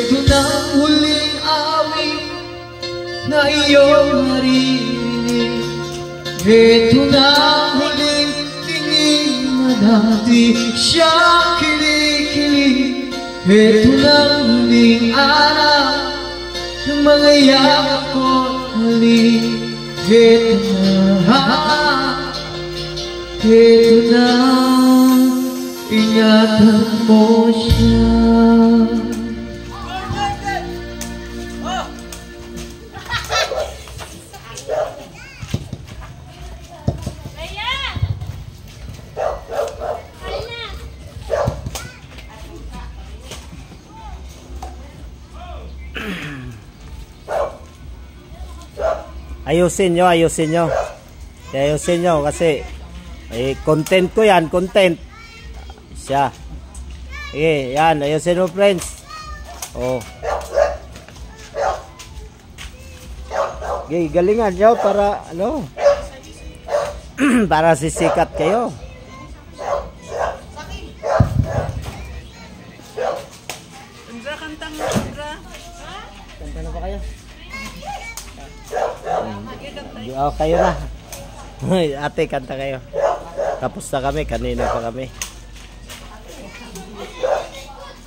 Ito na ang huling awit na iyong naririnig. Ito na ang huling tingin na dati siyang kinikilig. Ito na ang huling araw ng mga yakap ko't halik. Ito na, ingatan mo siya. Ayusin nyo kasi content ko yan, content siya. Okay, yan, ayusin mo friends. Oh. Okay, galingan nyo para ano para sisikat kayo. Andra, kantang Andra. Kanta na ba kayo? Oh, kayo na. Ate, kanta kayo. Tapos na kami, kanina pa kami.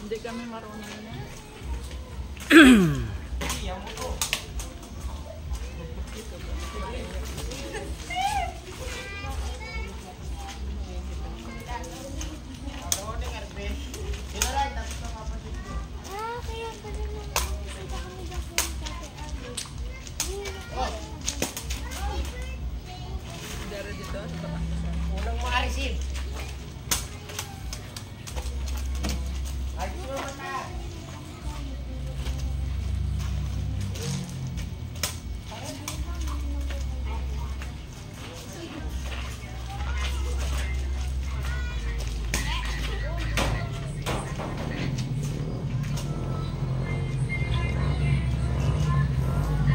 Hindi kami marunong na. Unang ma-receive.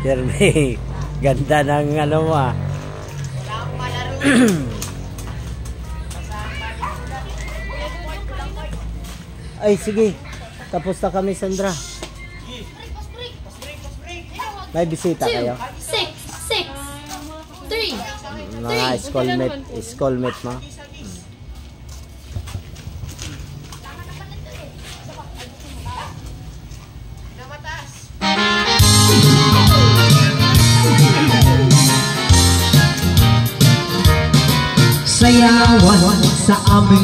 Kirby, ganda ng ano mo ah. Wala akong malaro. Ay, sige. Tapos na kami, Sandra. May bisita kayo? 6, 3. Mga schoolmate mo. Sayawan sa aming